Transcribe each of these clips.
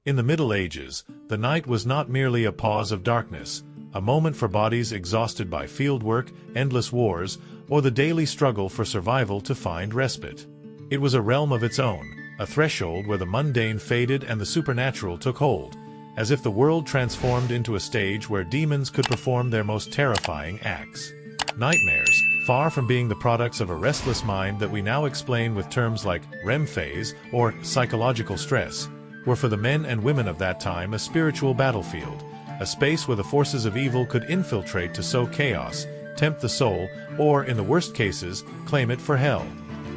In the Middle Ages, the night was not merely a pause of darkness, a moment for bodies exhausted by fieldwork, endless wars, or the daily struggle for survival to find respite. It was a realm of its own, a threshold where the mundane faded and the supernatural took hold, as if the world transformed into a stage where demons could perform their most terrifying acts. Nightmares, far from being the products of a restless mind that we now explain with terms like REM phase or psychological stress, were for the men and women of that time a spiritual battlefield, a space where the forces of evil could infiltrate to sow chaos, tempt the soul, or, in the worst cases, claim it for hell.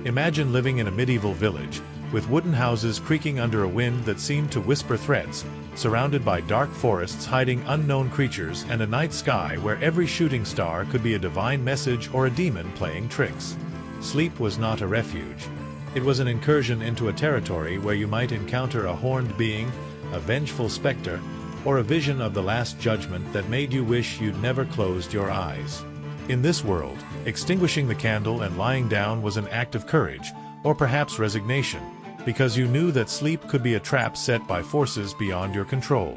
Imagine living in a medieval village, with wooden houses creaking under a wind that seemed to whisper threats, surrounded by dark forests hiding unknown creatures and a night sky where every shooting star could be a divine message or a demon playing tricks. Sleep was not a refuge. It was an incursion into a territory where you might encounter a horned being, a vengeful specter, or a vision of the Last Judgment that made you wish you'd never closed your eyes. In this world, extinguishing the candle and lying down was an act of courage, or perhaps resignation, because you knew that sleep could be a trap set by forces beyond your control.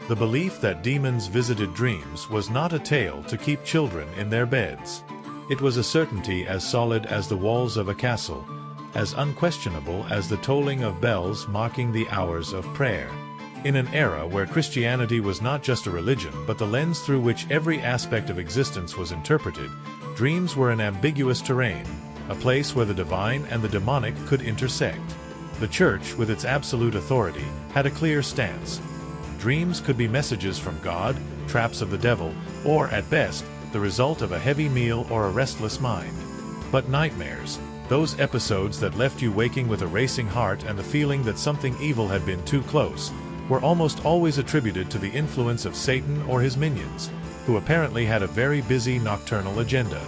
The belief that demons visited dreams was not a tale to keep children in their beds. It was a certainty as solid as the walls of a castle, as unquestionable as the tolling of bells marking the hours of prayer. In an era where Christianity was not just a religion but the lens through which every aspect of existence was interpreted, dreams were an ambiguous terrain, a place where the divine and the demonic could intersect. The Church, with its absolute authority, had a clear stance. Dreams could be messages from God, traps of the devil, or, at best, the result of a heavy meal or a restless mind. But nightmares, those episodes that left you waking with a racing heart and the feeling that something evil had been too close, were almost always attributed to the influence of Satan or his minions, who apparently had a very busy nocturnal agenda.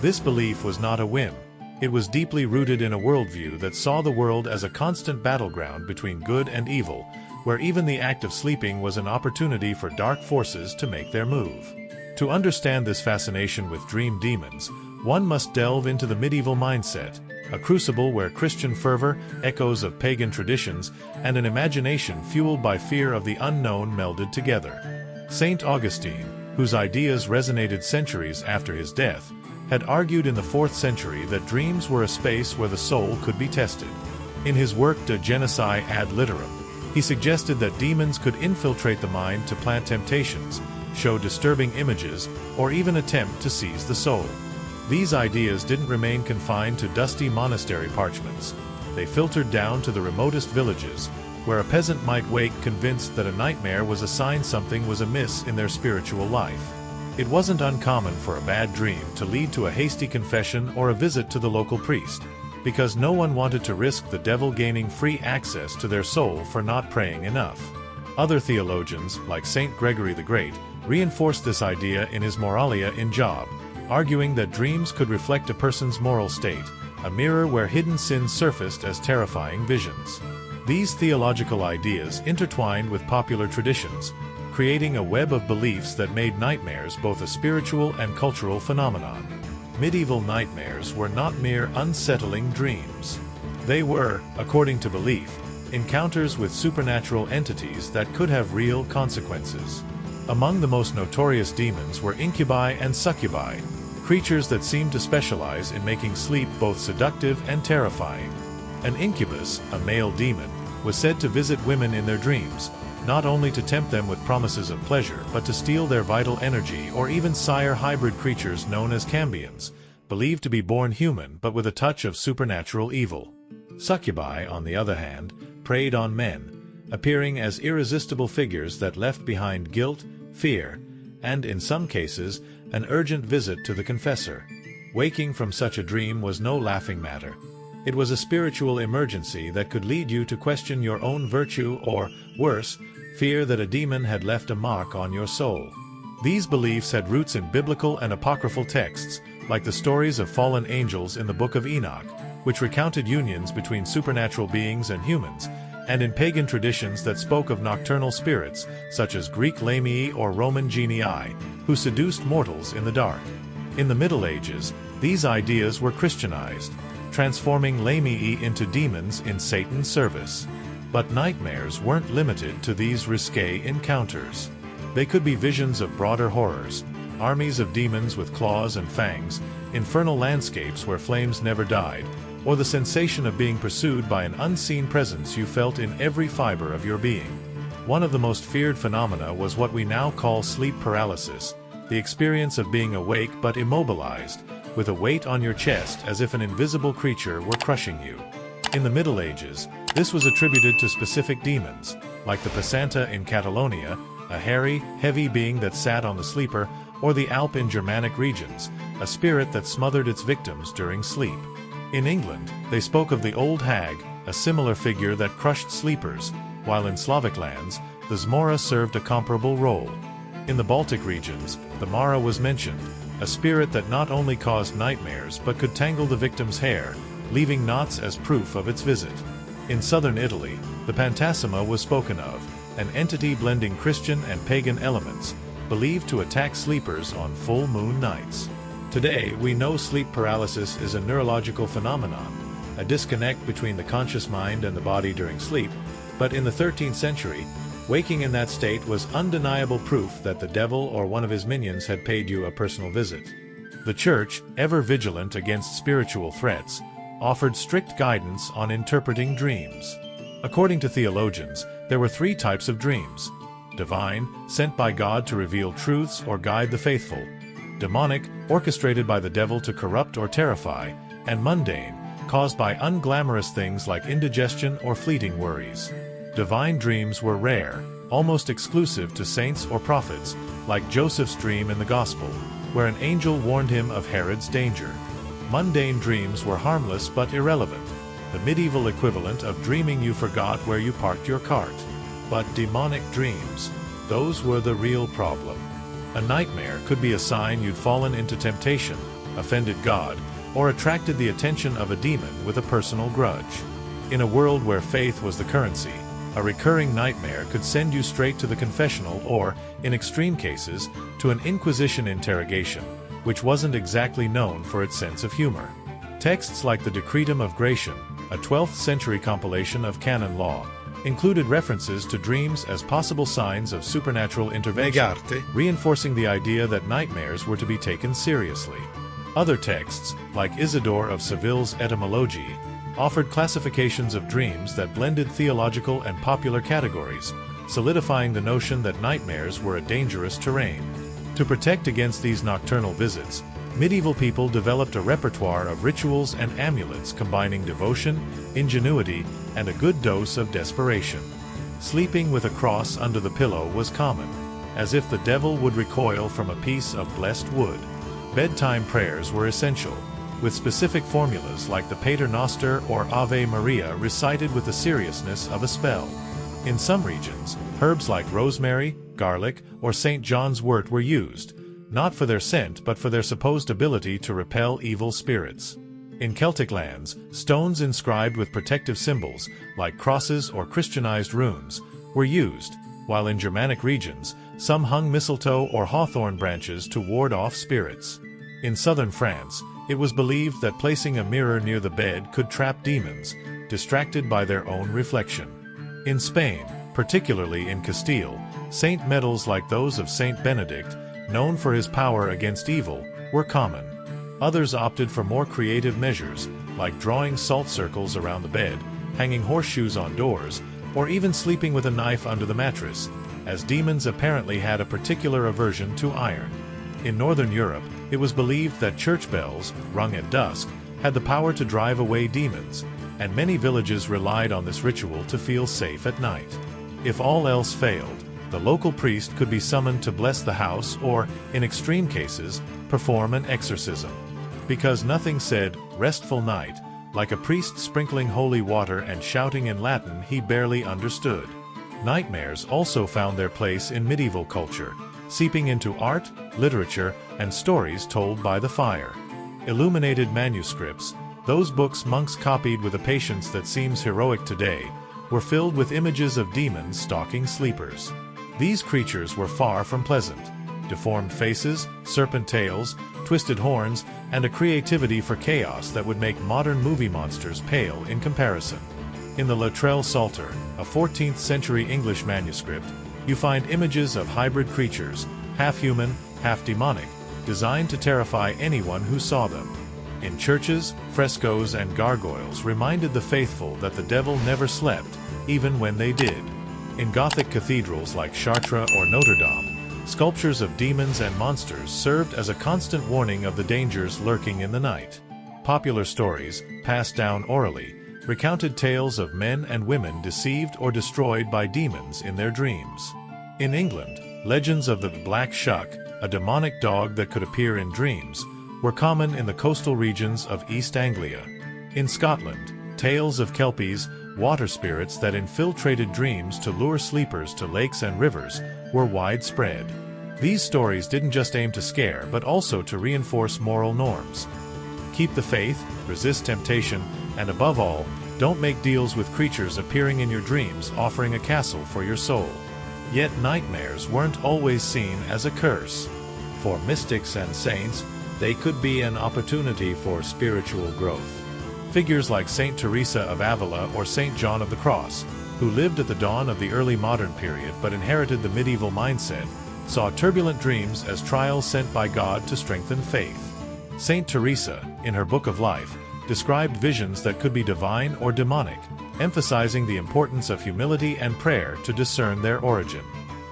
This belief was not a whim. It was deeply rooted in a worldview that saw the world as a constant battleground between good and evil, where even the act of sleeping was an opportunity for dark forces to make their move. To understand this fascination with dream demons, one must delve into the medieval mindset, a crucible where Christian fervor, echoes of pagan traditions, and an imagination fueled by fear of the unknown melded together. Saint Augustine, whose ideas resonated centuries after his death, had argued in the 4th century that dreams were a space where the soul could be tested. In his work De Genesi ad Litteram, he suggested that demons could infiltrate the mind to plant temptations, show disturbing images, or even attempt to seize the soul. These ideas didn't remain confined to dusty monastery parchments. They filtered down to the remotest villages, where a peasant might wake convinced that a nightmare was a sign something was amiss in their spiritual life. It wasn't uncommon for a bad dream to lead to a hasty confession or a visit to the local priest, because no one wanted to risk the devil gaining free access to their soul for not praying enough. Other theologians, like Saint Gregory the Great, reinforced this idea in his Moralia in Job, arguing that dreams could reflect a person's moral state, a mirror where hidden sins surfaced as terrifying visions. These theological ideas intertwined with popular traditions, creating a web of beliefs that made nightmares both a spiritual and cultural phenomenon. Medieval nightmares were not mere unsettling dreams. They were, according to belief, encounters with supernatural entities that could have real consequences. Among the most notorious demons were incubi and succubi, creatures that seemed to specialize in making sleep both seductive and terrifying. An incubus, a male demon, was said to visit women in their dreams, not only to tempt them with promises of pleasure but to steal their vital energy or even sire hybrid creatures known as cambions, believed to be born human but with a touch of supernatural evil. Succubi, on the other hand, preyed on men, appearing as irresistible figures that left behind guilt, fear, and, in some cases, an urgent visit to the confessor. Waking from such a dream was no laughing matter. It was a spiritual emergency that could lead you to question your own virtue or, worse, fear that a demon had left a mark on your soul. These beliefs had roots in biblical and apocryphal texts, like the stories of fallen angels in the Book of Enoch, which recounted unions between supernatural beings and humans, and in pagan traditions that spoke of nocturnal spirits, such as Greek lamii or Roman genii, who seduced mortals in the dark. In the Middle Ages, these ideas were Christianized, transforming lamii into demons in Satan's service. But nightmares weren't limited to these risque encounters. They could be visions of broader horrors, armies of demons with claws and fangs, infernal landscapes where flames never died, or the sensation of being pursued by an unseen presence you felt in every fiber of your being. One of the most feared phenomena was what we now call sleep paralysis, the experience of being awake but immobilized, with a weight on your chest as if an invisible creature were crushing you. In the Middle Ages, this was attributed to specific demons, like the Pesanta in Catalonia, a hairy, heavy being that sat on the sleeper, or the Alp in Germanic regions, a spirit that smothered its victims during sleep. In England, they spoke of the old hag, a similar figure that crushed sleepers, while in Slavic lands, the zmora served a comparable role. In the Baltic regions, the mara was mentioned, a spirit that not only caused nightmares but could tangle the victim's hair, leaving knots as proof of its visit. In southern Italy, the phantasma was spoken of, an entity blending Christian and pagan elements, believed to attack sleepers on full moon nights. Today, we know sleep paralysis is a neurological phenomenon, a disconnect between the conscious mind and the body during sleep, but in the 13th century, waking in that state was undeniable proof that the devil or one of his minions had paid you a personal visit. The Church, ever vigilant against spiritual threats, offered strict guidance on interpreting dreams. According to theologians, there were 3 types of dreams: divine, sent by God to reveal truths or guide the faithful; demonic, orchestrated by the devil to corrupt or terrify; and mundane, caused by unglamorous things like indigestion or fleeting worries. Divine dreams were rare, almost exclusive to saints or prophets, like Joseph's dream in the Gospel, where an angel warned him of Herod's danger. Mundane dreams were harmless but irrelevant, the medieval equivalent of dreaming you forgot where you parked your cart. But demonic dreams, those were the real problem. A nightmare could be a sign you'd fallen into temptation, offended God, or attracted the attention of a demon with a personal grudge. In a world where faith was the currency, a recurring nightmare could send you straight to the confessional or, in extreme cases, to an Inquisition interrogation, which wasn't exactly known for its sense of humor. Texts like the Decretum of Gratian, a 12th century compilation of canon law, included references to dreams as possible signs of supernatural intervention, reinforcing the idea that nightmares were to be taken seriously. Other texts, like Isidore of Seville's Etymology, offered classifications of dreams that blended theological and popular categories, solidifying the notion that nightmares were a dangerous terrain. To protect against these nocturnal visits, medieval people developed a repertoire of rituals and amulets combining devotion, ingenuity, and a good dose of desperation. Sleeping with a cross under the pillow was common, as if the devil would recoil from a piece of blessed wood. Bedtime prayers were essential, with specific formulas like the Pater Noster or Ave Maria recited with the seriousness of a spell. In some regions, herbs like rosemary, garlic, or St. John's wort were used, not for their scent but for their supposed ability to repel evil spirits. In Celtic lands, stones inscribed with protective symbols, like crosses or Christianized runes, were used, while in Germanic regions, some hung mistletoe or hawthorn branches to ward off spirits. In southern France, it was believed that placing a mirror near the bed could trap demons, distracted by their own reflection. In Spain, particularly in Castile, saint medals like those of Saint Benedict, known for his power against evil, were common. Others opted for more creative measures, like drawing salt circles around the bed, hanging horseshoes on doors, or even sleeping with a knife under the mattress, as demons apparently had a particular aversion to iron. In Northern Europe, it was believed that church bells, rung at dusk, had the power to drive away demons, and many villages relied on this ritual to feel safe at night. If all else failed, the local priest could be summoned to bless the house or, in extreme cases, perform an exorcism. Because nothing said, "restful night," like a priest sprinkling holy water and shouting in Latin he barely understood. Nightmares also found their place in medieval culture, seeping into art, literature, and stories told by the fire. Illuminated manuscripts, those books monks copied with a patience that seems heroic today, were filled with images of demons stalking sleepers. These creatures were far from pleasant. Deformed faces, serpent tails, twisted horns, and a creativity for chaos that would make modern movie monsters pale in comparison. In the Lattrell Psalter, a 14th century English manuscript, you find images of hybrid creatures, half human, half demonic, designed to terrify anyone who saw them. In churches, frescoes and gargoyles reminded the faithful that the devil never slept, even when they did. In Gothic cathedrals like Chartres or Notre Dame, sculptures of demons and monsters served as a constant warning of the dangers lurking in the night. Popular stories, passed down orally, recounted tales of men and women deceived or destroyed by demons in their dreams. In England, legends of the Black Shuck, a demonic dog that could appear in dreams, were common in the coastal regions of East Anglia. In Scotland, tales of kelpies, water spirits that infiltrated dreams to lure sleepers to lakes and rivers, were widespread. These stories didn't just aim to scare but also to reinforce moral norms. Keep the faith, resist temptation, and above all, don't make deals with creatures appearing in your dreams offering a castle for your soul. Yet nightmares weren't always seen as a curse. For mystics and saints, they could be an opportunity for spiritual growth. Figures like Saint Teresa of Avila or Saint John of the Cross, who lived at the dawn of the early modern period but inherited the medieval mindset, saw turbulent dreams as trials sent by God to strengthen faith. Saint Teresa, in her Book of Life, described visions that could be divine or demonic, emphasizing the importance of humility and prayer to discern their origin.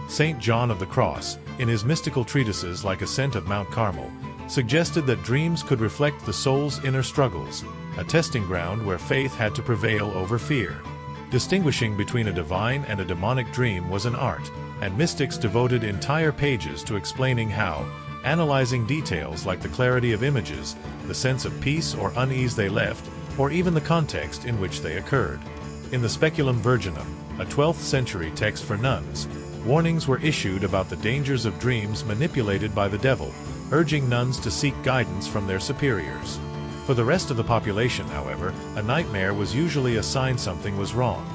Saint John of the Cross, in his mystical treatises like Ascent of Mount Carmel, suggested that dreams could reflect the soul's inner struggles, a testing ground where faith had to prevail over fear. Distinguishing between a divine and a demonic dream was an art, and mystics devoted entire pages to explaining how, analyzing details like the clarity of images, the sense of peace or unease they left, or even the context in which they occurred. In the Speculum Virginum, a 12th century text for nuns, warnings were issued about the dangers of dreams manipulated by the devil, urging nuns to seek guidance from their superiors. For the rest of the population, however, a nightmare was usually a sign something was wrong.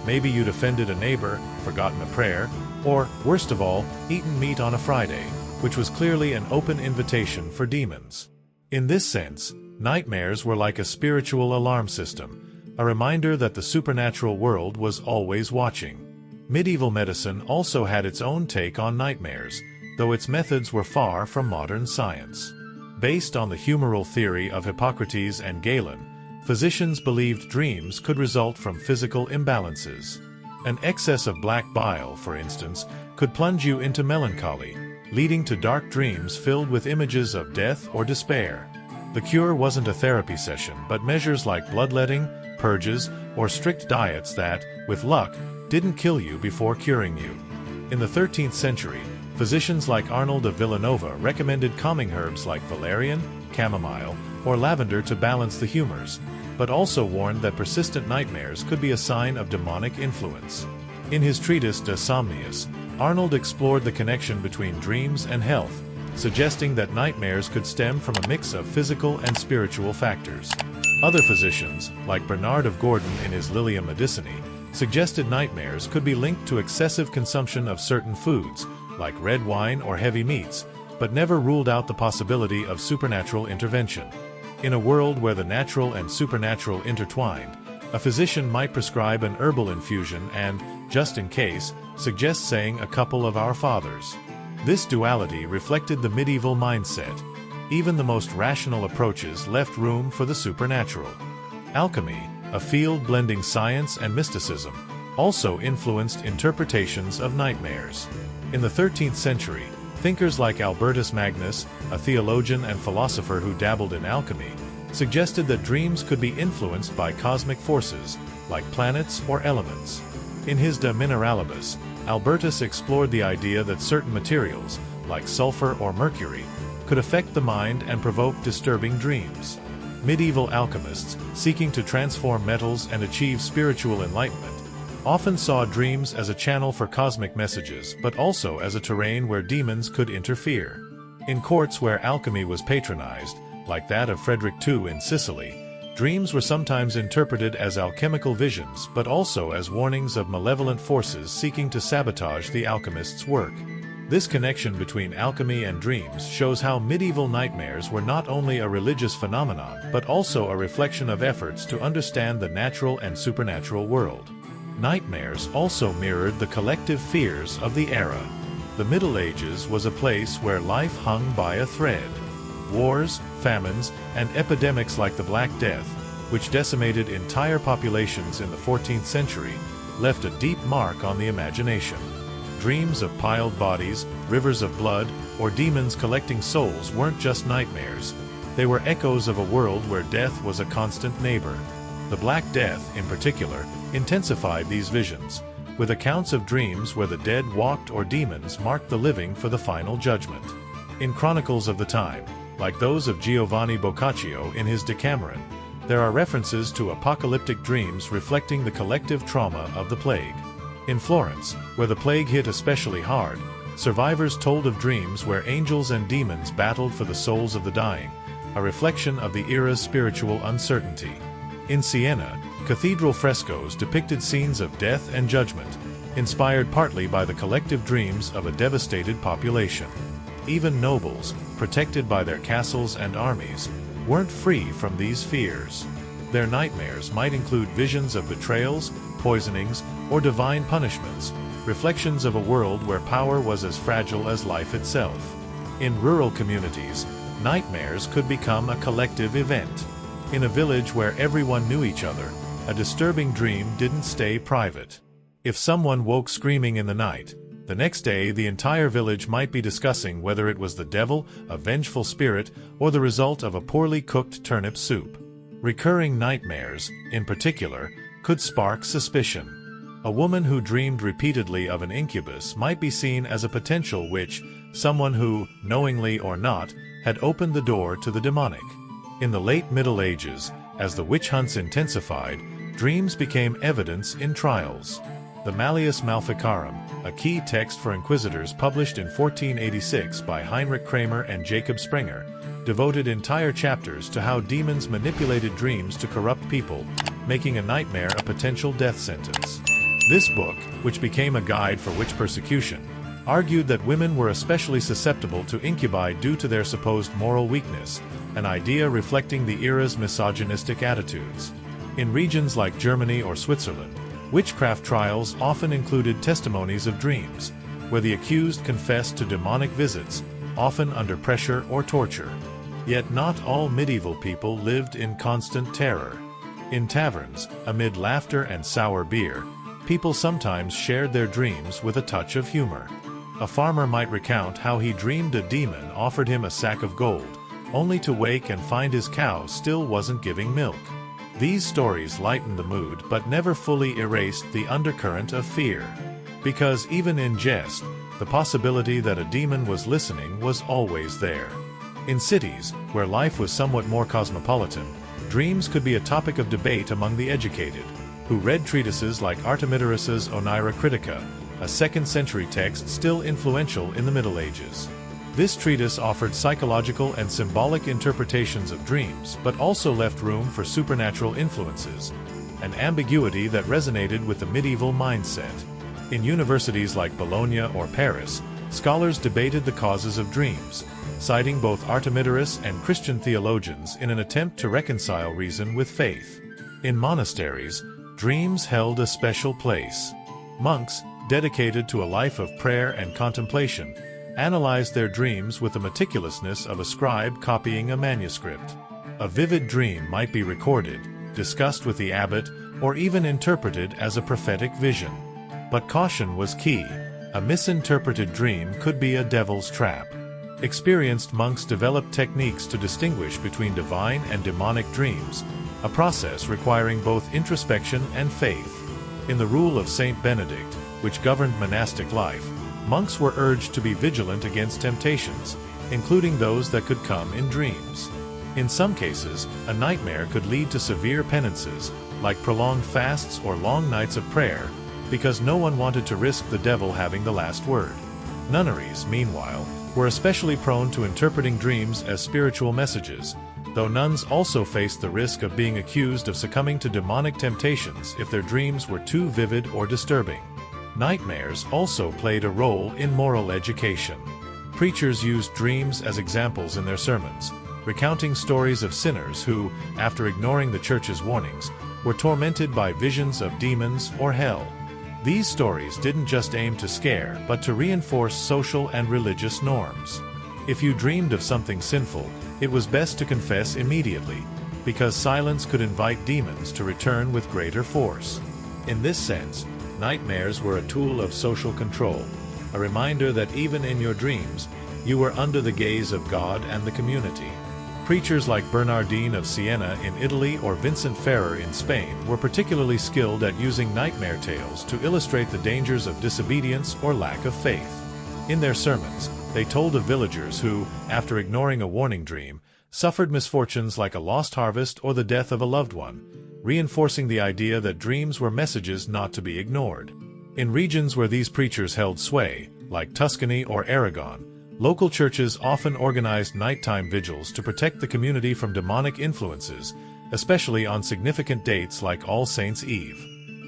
Maybe you'd offended a neighbor, forgotten a prayer, or, worst of all, eaten meat on a Friday, which was clearly an open invitation for demons. In this sense, nightmares were like a spiritual alarm system, a reminder that the supernatural world was always watching. Medieval medicine also had its own take on nightmares, though its methods were far from modern science. Based on the humoral theory of Hippocrates and Galen, physicians believed dreams could result from physical imbalances. An excess of black bile, for instance, could plunge you into melancholy, leading to dark dreams filled with images of death or despair. The cure wasn't a therapy session, but measures like bloodletting, purges, or strict diets that, with luck, didn't kill you before curing you. In the 13th century, physicians like Arnold of Villanova recommended calming herbs like valerian, chamomile, or lavender to balance the humors, but also warned that persistent nightmares could be a sign of demonic influence. In his treatise De Somniis, Arnold explored the connection between dreams and health, suggesting that nightmares could stem from a mix of physical and spiritual factors. Other physicians, like Bernard of Gordon in his Lilia Medicinae, suggested nightmares could be linked to excessive consumption of certain foods, like red wine or heavy meats, but never ruled out the possibility of supernatural intervention. In a world where the natural and supernatural intertwined, a physician might prescribe an herbal infusion and, just in case, suggest saying a couple of Our Fathers. This duality reflected the medieval mindset. Even the most rational approaches left room for the supernatural. Alchemy, a field blending science and mysticism, also influenced interpretations of nightmares. In the 13th century, thinkers like Albertus Magnus, a theologian and philosopher who dabbled in alchemy, suggested that dreams could be influenced by cosmic forces, like planets or elements. In his De Mineralibus, Albertus explored the idea that certain materials, like sulfur or mercury, could affect the mind and provoke disturbing dreams. Medieval alchemists, seeking to transform metals and achieve spiritual enlightenment, often saw dreams as a channel for cosmic messages but also as a terrain where demons could interfere. In courts where alchemy was patronized, like that of Frederick II in Sicily, dreams were sometimes interpreted as alchemical visions but also as warnings of malevolent forces seeking to sabotage the alchemist's work. This connection between alchemy and dreams shows how medieval nightmares were not only a religious phenomenon but also a reflection of efforts to understand the natural and supernatural world. Nightmares also mirrored the collective fears of the era. The Middle Ages was a place where life hung by a thread. Wars, famines, and epidemics like the Black Death, which decimated entire populations in the 14th century, left a deep mark on the imagination. Dreams of piled bodies, rivers of blood, or demons collecting souls weren't just nightmares. They were echoes of a world where death was a constant neighbor. The Black Death, in particular, intensified these visions, with accounts of dreams where the dead walked or demons marked the living for the final judgment. In chronicles of the time, like those of Giovanni Boccaccio in his Decameron, there are references to apocalyptic dreams reflecting the collective trauma of the plague. In Florence, where the plague hit especially hard, survivors told of dreams where angels and demons battled for the souls of the dying, a reflection of the era's spiritual uncertainty. In Siena, cathedral frescoes depicted scenes of death and judgment, inspired partly by the collective dreams of a devastated population. Even nobles, protected by their castles and armies, weren't free from these fears. Their nightmares might include visions of betrayals, poisonings, or divine punishments, reflections of a world where power was as fragile as life itself. In rural communities, nightmares could become a collective event. In a village where everyone knew each other, a disturbing dream didn't stay private. If someone woke screaming in the night, the next day the entire village might be discussing whether it was the devil, a vengeful spirit, or the result of a poorly cooked turnip soup. Recurring nightmares, in particular, could spark suspicion. A woman who dreamed repeatedly of an incubus might be seen as a potential witch, someone who, knowingly or not, had opened the door to the demonic. In the late Middle Ages, as the witch hunts intensified, dreams became evidence in trials. The Malleus Maleficarum, a key text for inquisitors published in 1486 by Heinrich Kramer and Jacob Sprenger, devoted entire chapters to how demons manipulated dreams to corrupt people, making a nightmare a potential death sentence. This book, which became a guide for witch persecution, argued that women were especially susceptible to incubi due to their supposed moral weakness, an idea reflecting the era's misogynistic attitudes. In regions like Germany or Switzerland, witchcraft trials often included testimonies of dreams, where the accused confessed to demonic visits, often under pressure or torture. Yet not all medieval people lived in constant terror. In taverns, amid laughter and sour beer, people sometimes shared their dreams with a touch of humor. A farmer might recount how he dreamed a demon offered him a sack of gold, only to wake and find his cow still wasn't giving milk. These stories lightened the mood but never fully erased the undercurrent of fear. Because even in jest, the possibility that a demon was listening was always there. In cities, where life was somewhat more cosmopolitan, dreams could be a topic of debate among the educated, who read treatises like Artemidorus's Onira Critica, a 2nd century text still influential in the Middle Ages. This treatise offered psychological and symbolic interpretations of dreams but also left room for supernatural influences, an ambiguity that resonated with the medieval mindset. In universities like Bologna or Paris, scholars debated the causes of dreams, citing both Artemidorus and Christian theologians in an attempt to reconcile reason with faith. In monasteries, dreams held a special place. Monks, dedicated to a life of prayer and contemplation, analyzed their dreams with the meticulousness of a scribe copying a manuscript. A vivid dream might be recorded, discussed with the abbot, or even interpreted as a prophetic vision. But caution was key. A misinterpreted dream could be a devil's trap. Experienced monks developed techniques to distinguish between divine and demonic dreams, a process requiring both introspection and faith. In the Rule of Saint Benedict, which governed monastic life, monks were urged to be vigilant against temptations, including those that could come in dreams. In some cases, a nightmare could lead to severe penances, like prolonged fasts or long nights of prayer, because no one wanted to risk the devil having the last word. Nunneries, meanwhile, were especially prone to interpreting dreams as spiritual messages, though nuns also faced the risk of being accused of succumbing to demonic temptations if their dreams were too vivid or disturbing. Nightmares also played a role in moral education. Preachers used dreams as examples in their sermons, recounting stories of sinners who, after ignoring the church's warnings, were tormented by visions of demons or hell. These stories didn't just aim to scare, but to reinforce social and religious norms. If you dreamed of something sinful, it was best to confess immediately, because silence could invite demons to return with greater force. In this sense, nightmares were a tool of social control, a reminder that even in your dreams, you were under the gaze of God and the community. Preachers like Bernardine of Siena in Italy or Vincent Ferrer in Spain were particularly skilled at using nightmare tales to illustrate the dangers of disobedience or lack of faith. In their sermons, they told of villagers who, after ignoring a warning dream, suffered misfortunes like a lost harvest or the death of a loved one, reinforcing the idea that dreams were messages not to be ignored. In regions where these preachers held sway, like Tuscany or Aragon, local churches often organized nighttime vigils to protect the community from demonic influences, especially on significant dates like All Saints' Eve.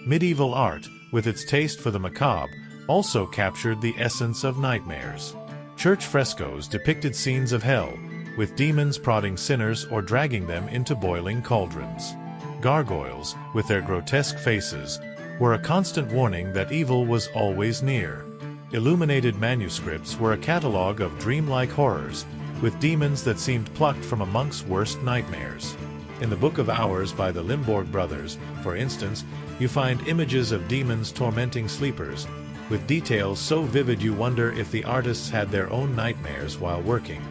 Medieval art, with its taste for the macabre, also captured the essence of nightmares. Church frescoes depicted scenes of hell, with demons prodding sinners or dragging them into boiling cauldrons. Gargoyles, with their grotesque faces, were a constant warning that evil was always near. Illuminated manuscripts were a catalogue of dreamlike horrors, with demons that seemed plucked from a monk's worst nightmares. In the Book of Hours by the Limborg brothers, for instance, you find images of demons tormenting sleepers, with details so vivid you wonder if the artists had their own nightmares while working.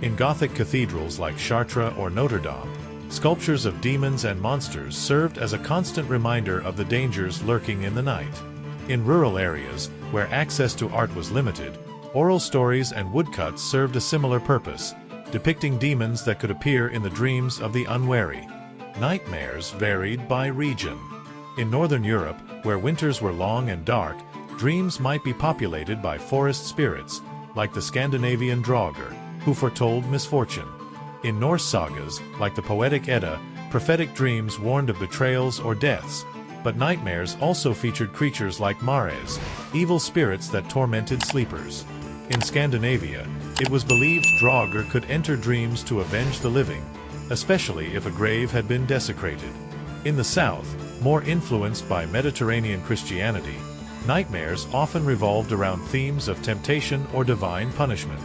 In Gothic cathedrals like Chartres or Notre Dame, sculptures of demons and monsters served as a constant reminder of the dangers lurking in the night. In rural areas, where access to art was limited, oral stories and woodcuts served a similar purpose, depicting demons that could appear in the dreams of the unwary. Nightmares varied by region. In Northern Europe, where winters were long and dark, dreams might be populated by forest spirits, like the Scandinavian Draugr, who foretold misfortune. In Norse sagas, like the poetic Edda, prophetic dreams warned of betrayals or deaths, but nightmares also featured creatures like mares, evil spirits that tormented sleepers. In Scandinavia, it was believed Draugr could enter dreams to avenge the living, especially if a grave had been desecrated. In the south, more influenced by Mediterranean Christianity, nightmares often revolved around themes of temptation or divine punishment.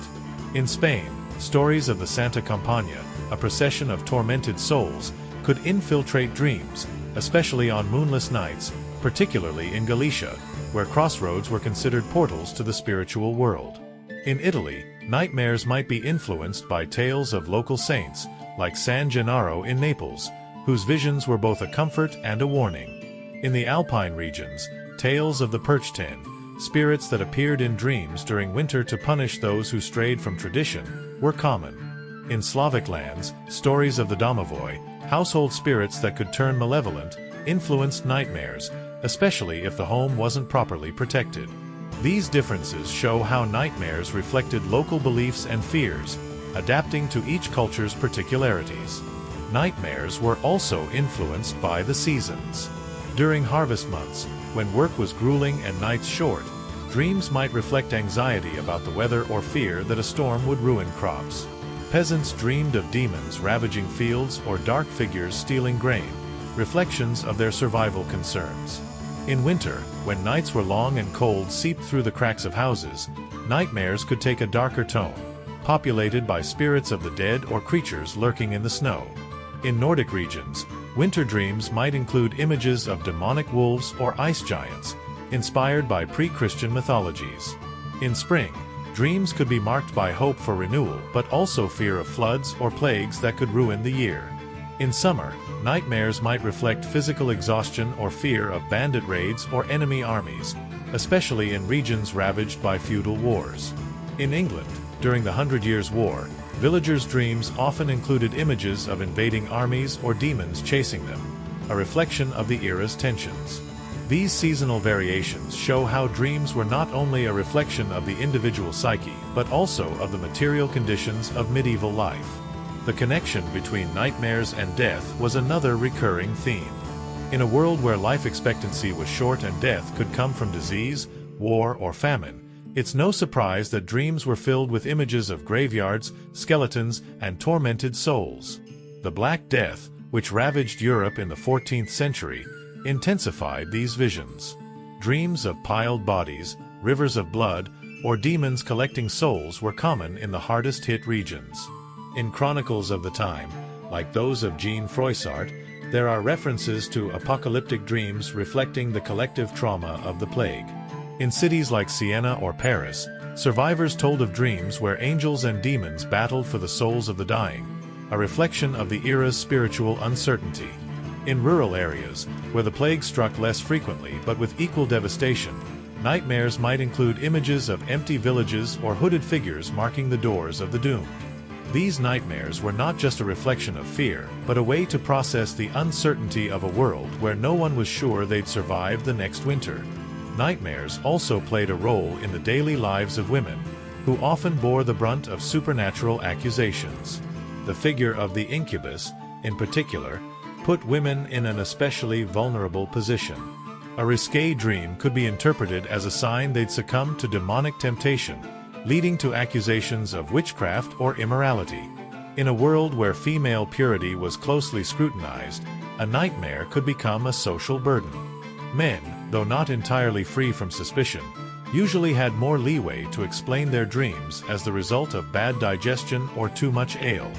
In Spain, stories of the Santa Campana, a procession of tormented souls, could infiltrate dreams, especially on moonless nights, particularly in Galicia, where crossroads were considered portals to the spiritual world. In Italy, nightmares might be influenced by tales of local saints, like San Gennaro in Naples, whose visions were both a comfort and a warning. In the Alpine regions, tales of the Perchten, spirits that appeared in dreams during winter to punish those who strayed from tradition, were common. In Slavic lands, stories of the domovoi, household spirits that could turn malevolent, influenced nightmares, especially if the home wasn't properly protected. These differences show how nightmares reflected local beliefs and fears, adapting to each culture's particularities. Nightmares were also influenced by the seasons. During harvest months, when work was grueling and nights short, dreams might reflect anxiety about the weather or fear that a storm would ruin crops. Peasants dreamed of demons ravaging fields or dark figures stealing grain, reflections of their survival concerns. In winter, when nights were long and cold seeped through the cracks of houses, nightmares could take a darker tone, populated by spirits of the dead or creatures lurking in the snow. In Nordic regions, winter dreams might include images of demonic wolves or ice giants, inspired by pre-Christian mythologies. In spring, dreams could be marked by hope for renewal but also fear of floods or plagues that could ruin the year. In summer, nightmares might reflect physical exhaustion or fear of bandit raids or enemy armies, especially in regions ravaged by feudal wars. In England, during the 100 Years' War, villagers' dreams often included images of invading armies or demons chasing them, a reflection of the era's tensions. These seasonal variations show how dreams were not only a reflection of the individual psyche, but also of the material conditions of medieval life. The connection between nightmares and death was another recurring theme. In a world where life expectancy was short and death could come from disease, war, or famine, it's no surprise that dreams were filled with images of graveyards, skeletons, and tormented souls. The Black Death, which ravaged Europe in the 14th century, intensified these visions. Dreams of piled bodies, rivers of blood, or demons collecting souls were common in the hardest-hit regions. In chronicles of the time, like those of Jean Froissart, there are references to apocalyptic dreams reflecting the collective trauma of the plague. In cities like Siena or Paris, survivors told of dreams where angels and demons battled for the souls of the dying, a reflection of the era's spiritual uncertainty. In rural areas, where the plague struck less frequently but with equal devastation, nightmares might include images of empty villages or hooded figures marking the doors of the doomed. These nightmares were not just a reflection of fear, but a way to process the uncertainty of a world where no one was sure they'd survive the next winter. Nightmares also played a role in the daily lives of women, who often bore the brunt of supernatural accusations. The figure of the incubus, in particular, put women in an especially vulnerable position. A risque dream could be interpreted as a sign they'd succumb to demonic temptation, leading to accusations of witchcraft or immorality. In a world where female purity was closely scrutinized, a nightmare could become a social burden. Men, though not entirely free from suspicion, usually had more leeway to explain their dreams as the result of bad digestion or too much ale.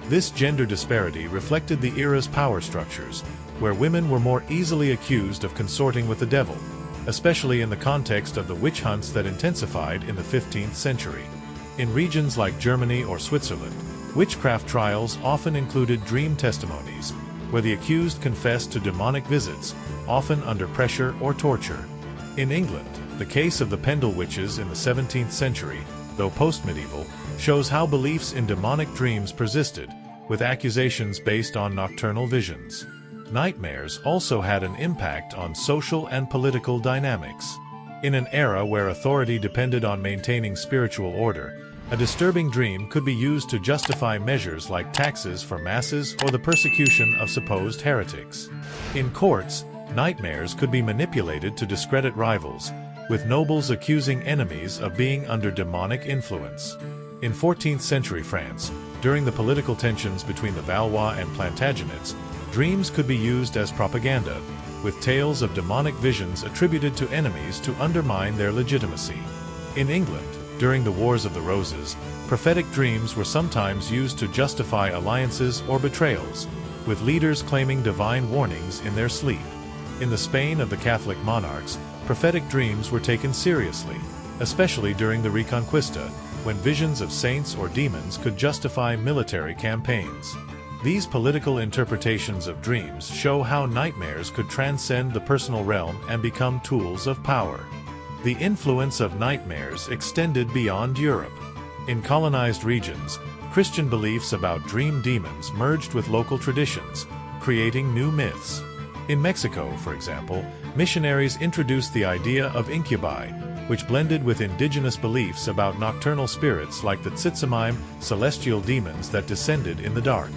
This gender disparity reflected the era's power structures, where women were more easily accused of consorting with the devil, especially in the context of the witch hunts that intensified in the 15th century. In regions like Germany or Switzerland, witchcraft trials often included dream testimonies, where the accused confessed to demonic visits, often under pressure or torture. In England, the case of the Pendle witches in the 17th century, though post-medieval, shows how beliefs in demonic dreams persisted, with accusations based on nocturnal visions. Nightmares also had an impact on social and political dynamics. In an era where authority depended on maintaining spiritual order, a disturbing dream could be used to justify measures like taxes for masses or the persecution of supposed heretics. In courts, nightmares could be manipulated to discredit rivals, with nobles accusing enemies of being under demonic influence. In 14th century France, during the political tensions between the Valois and Plantagenets, dreams could be used as propaganda, with tales of demonic visions attributed to enemies to undermine their legitimacy. In England, during the Wars of the Roses, prophetic dreams were sometimes used to justify alliances or betrayals, with leaders claiming divine warnings in their sleep. In the Spain of the Catholic monarchs, prophetic dreams were taken seriously, especially during the Reconquista, when visions of saints or demons could justify military campaigns. These political interpretations of dreams show how nightmares could transcend the personal realm and become tools of power. The influence of nightmares extended beyond Europe. In colonized regions, Christian beliefs about dream demons merged with local traditions, creating new myths. In Mexico, for example, missionaries introduced the idea of incubi, which blended with indigenous beliefs about nocturnal spirits like the Tzitzimime, celestial demons that descended in the dark.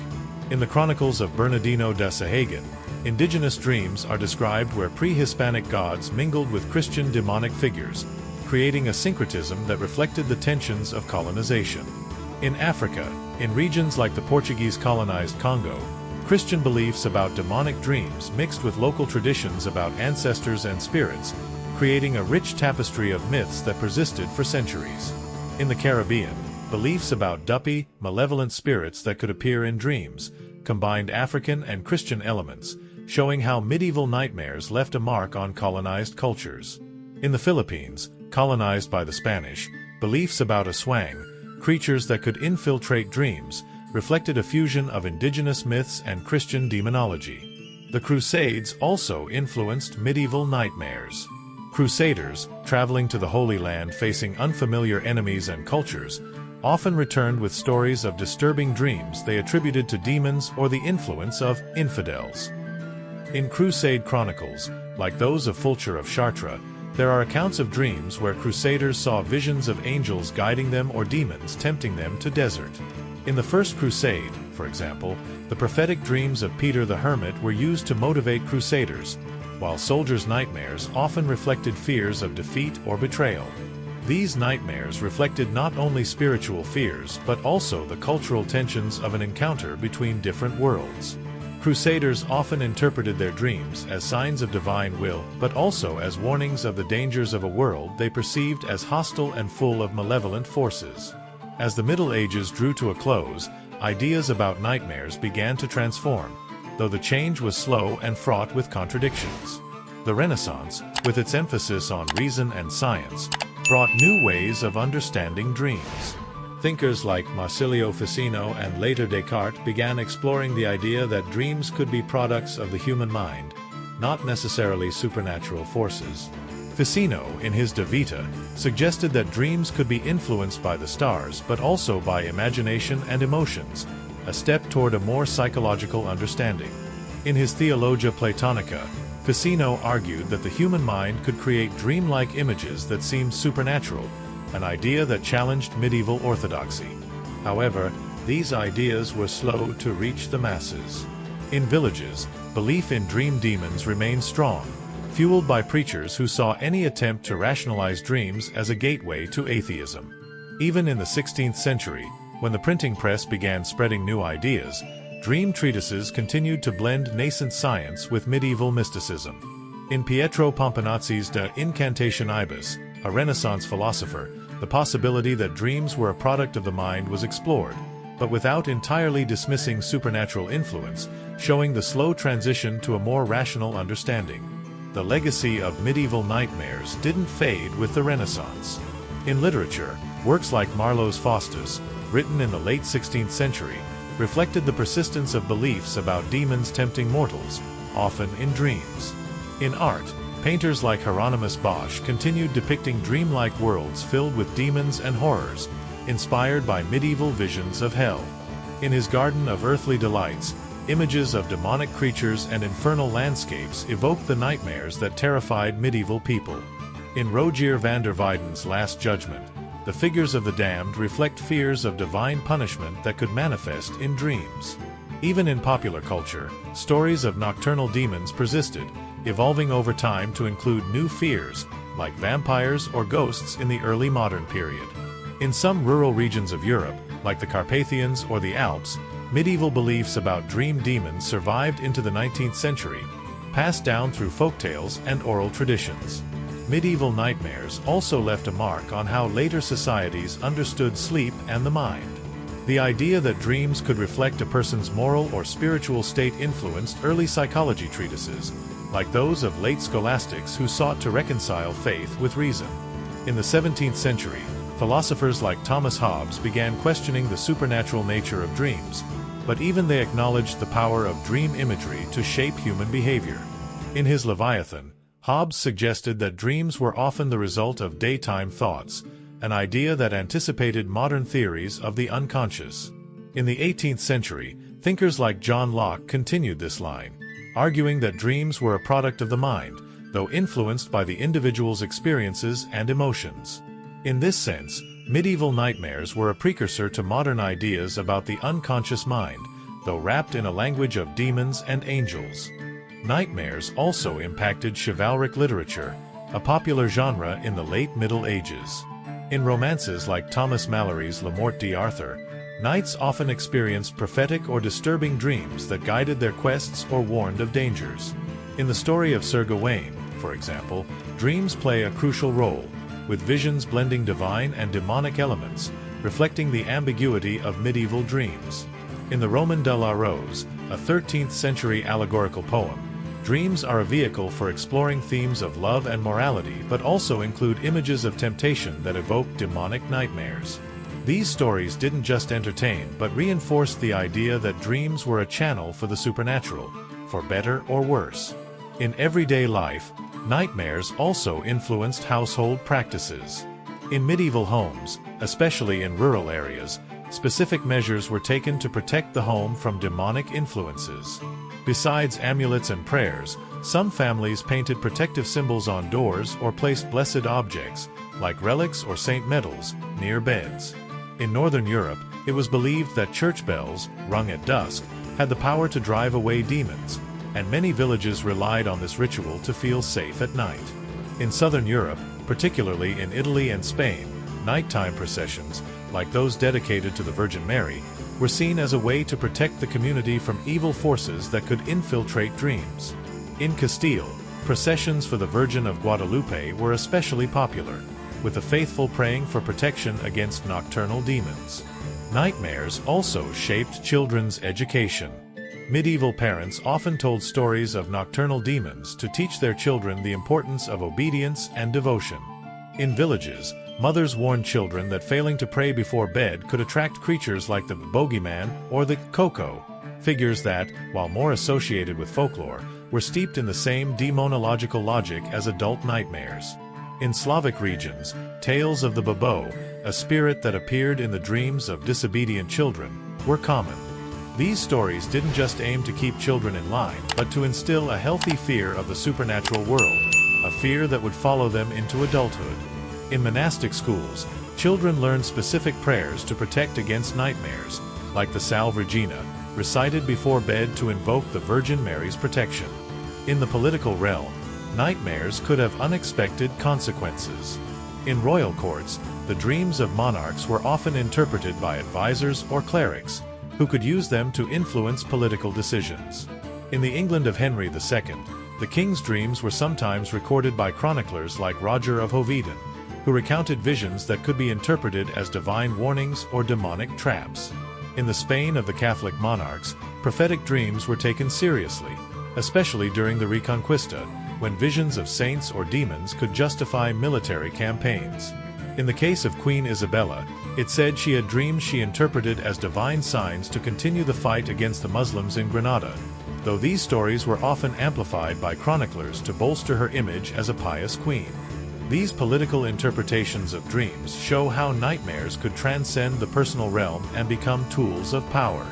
In the Chronicles of Bernardino de Sahagun, indigenous dreams are described where pre-Hispanic gods mingled with Christian demonic figures, creating a syncretism that reflected the tensions of colonization. In Africa, in regions like the Portuguese colonized Congo, Christian beliefs about demonic dreams mixed with local traditions about ancestors and spirits, creating a rich tapestry of myths that persisted for centuries. In the Caribbean, beliefs about duppy, malevolent spirits that could appear in dreams combined African and Christian elements, showing how medieval nightmares left a mark on colonized cultures. In the Philippines, colonized by the Spanish, beliefs about aswang, creatures that could infiltrate dreams, reflected a fusion of indigenous myths and Christian demonology. The Crusades also influenced medieval nightmares. Crusaders, traveling to the Holy Land facing unfamiliar enemies and cultures, often returned with stories of disturbing dreams they attributed to demons or the influence of infidels. In Crusade chronicles, like those of Fulcher of Chartres, there are accounts of dreams where crusaders saw visions of angels guiding them or demons tempting them to desert. In the First Crusade, for example, the prophetic dreams of Peter the Hermit were used to motivate crusaders, while soldiers' nightmares often reflected fears of defeat or betrayal. These nightmares reflected not only spiritual fears but also the cultural tensions of an encounter between different worlds. Crusaders often interpreted their dreams as signs of divine will, but also as warnings of the dangers of a world they perceived as hostile and full of malevolent forces. As the Middle Ages drew to a close, ideas about nightmares began to transform, though the change was slow and fraught with contradictions. The Renaissance, with its emphasis on reason and science, brought new ways of understanding dreams. Thinkers like Marsilio Ficino and later Descartes began exploring the idea that dreams could be products of the human mind, not necessarily supernatural forces. Ficino, in his De Vita, suggested that dreams could be influenced by the stars but also by imagination and emotions, a step toward a more psychological understanding. In his Theologia Platonica, Ficino argued that the human mind could create dreamlike images that seemed supernatural, an idea that challenged medieval orthodoxy. However, these ideas were slow to reach the masses. In villages, belief in dream demons remained strong, fueled by preachers who saw any attempt to rationalize dreams as a gateway to atheism. Even in the 16th century, when the printing press began spreading new ideas, dream treatises continued to blend nascent science with medieval mysticism. In Pietro Pomponazzi's De Incantationibus, a Renaissance philosopher, the possibility that dreams were a product of the mind was explored, but without entirely dismissing supernatural influence, showing the slow transition to a more rational understanding. The legacy of medieval nightmares didn't fade with the Renaissance. In literature, works like Marlowe's Faustus, written in the late 16th century, reflected the persistence of beliefs about demons tempting mortals, often in dreams. In art, painters like Hieronymus Bosch continued depicting dreamlike worlds filled with demons and horrors, inspired by medieval visions of hell. In his Garden of Earthly Delights, images of demonic creatures and infernal landscapes evoked the nightmares that terrified medieval people. In Rogier van der Weyden's Last Judgment, the figures of the damned reflect fears of divine punishment that could manifest in dreams. Even in popular culture, stories of nocturnal demons persisted, evolving over time to include new fears, like vampires or ghosts in the early modern period. In some rural regions of Europe, like the Carpathians or the Alps, medieval beliefs about dream demons survived into the 19th century, passed down through folktales and oral traditions. Medieval nightmares also left a mark on how later societies understood sleep and the mind. The idea that dreams could reflect a person's moral or spiritual state influenced early psychology treatises, like those of late scholastics who sought to reconcile faith with reason. In the 17th century, philosophers like Thomas Hobbes began questioning the supernatural nature of dreams, but even they acknowledged the power of dream imagery to shape human behavior. In his Leviathan, Hobbes suggested that dreams were often the result of daytime thoughts, an idea that anticipated modern theories of the unconscious. In the 18th century, thinkers like John Locke continued this line, arguing that dreams were a product of the mind, though influenced by the individual's experiences and emotions. In this sense, medieval nightmares were a precursor to modern ideas about the unconscious mind, though wrapped in a language of demons and angels. Nightmares also impacted chivalric literature, a popular genre in the late Middle Ages. In romances like Thomas Malory's La Morte d'Arthur, knights often experienced prophetic or disturbing dreams that guided their quests or warned of dangers. In the story of Sir Gawain, for example, dreams play a crucial role, with visions blending divine and demonic elements, reflecting the ambiguity of medieval dreams. In the Roman de la Rose, a 13th-century allegorical poem, dreams are a vehicle for exploring themes of love and morality but also include images of temptation that evoke demonic nightmares. These stories didn't just entertain but reinforced the idea that dreams were a channel for the supernatural, for better or worse. In everyday life, nightmares also influenced household practices. In medieval homes, especially in rural areas, specific measures were taken to protect the home from demonic influences. Besides amulets and prayers, some families painted protective symbols on doors or placed blessed objects, like relics or saint medals, near beds. In Northern Europe, it was believed that church bells, rung at dusk, had the power to drive away demons, and many villages relied on this ritual to feel safe at night. In southern Europe, particularly in Italy and Spain, nighttime processions, like those dedicated to the Virgin Mary, were seen as a way to protect the community from evil forces that could infiltrate dreams. In Castile, processions for the Virgin of Guadalupe were especially popular, with the faithful praying for protection against nocturnal demons. Nightmares also shaped children's education. Medieval parents often told stories of nocturnal demons to teach their children the importance of obedience and devotion. In villages, mothers warned children that failing to pray before bed could attract creatures like the bogeyman or the koko, figures that, while more associated with folklore, were steeped in the same demonological logic as adult nightmares. In Slavic regions, tales of the babo, a spirit that appeared in the dreams of disobedient children, were common. These stories didn't just aim to keep children in line, but to instill a healthy fear of the supernatural world, a fear that would follow them into adulthood. In monastic schools, children learned specific prayers to protect against nightmares, like the Salve Regina, recited before bed to invoke the Virgin Mary's protection. In the political realm, nightmares could have unexpected consequences. In royal courts, the dreams of monarchs were often interpreted by advisors or clerics, who could use them to influence political decisions. In the England of Henry II, the king's dreams were sometimes recorded by chroniclers like Roger of Hoveden, who recounted visions that could be interpreted as divine warnings or demonic traps. In the Spain of the Catholic monarchs, prophetic dreams were taken seriously, especially during the Reconquista, when visions of saints or demons could justify military campaigns. In the case of Queen Isabella, it said she had dreams she interpreted as divine signs to continue the fight against the Muslims in Granada, though these stories were often amplified by chroniclers to bolster her image as a pious queen. These political interpretations of dreams show how nightmares could transcend the personal realm and become tools of power.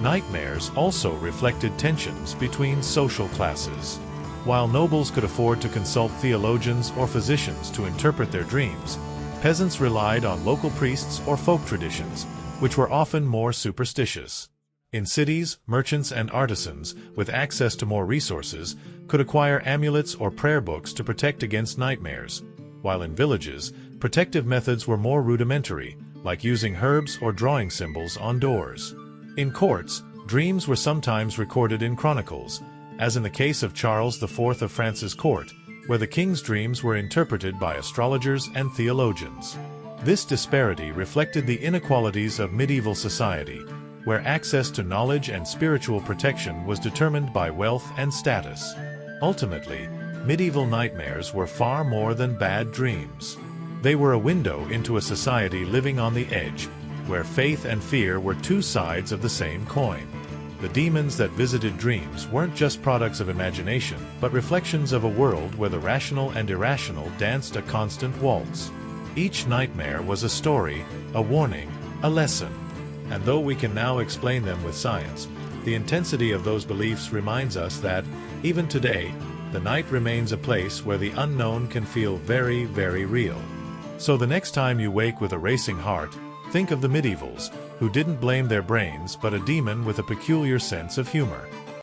Nightmares also reflected tensions between social classes. While nobles could afford to consult theologians or physicians to interpret their dreams, peasants relied on local priests or folk traditions, which were often more superstitious. In cities, merchants and artisans, with access to more resources, could acquire amulets or prayer books to protect against nightmares, while in villages, protective methods were more rudimentary, like using herbs or drawing symbols on doors. In courts, dreams were sometimes recorded in chronicles, as in the case of Charles IV of France's court, where the king's dreams were interpreted by astrologers and theologians. This disparity reflected the inequalities of medieval society, where access to knowledge and spiritual protection was determined by wealth and status. Ultimately, medieval nightmares were far more than bad dreams. They were a window into a society living on the edge, where faith and fear were two sides of the same coin. The demons that visited dreams weren't just products of imagination, but reflections of a world where the rational and irrational danced a constant waltz. Each nightmare was a story, a warning, a lesson. And though we can now explain them with science, the intensity of those beliefs reminds us that, even today, the night remains a place where the unknown can feel very, very real. So the next time you wake with a racing heart, think of the medievals, who didn't blame their brains but a demon with a peculiar sense of humor.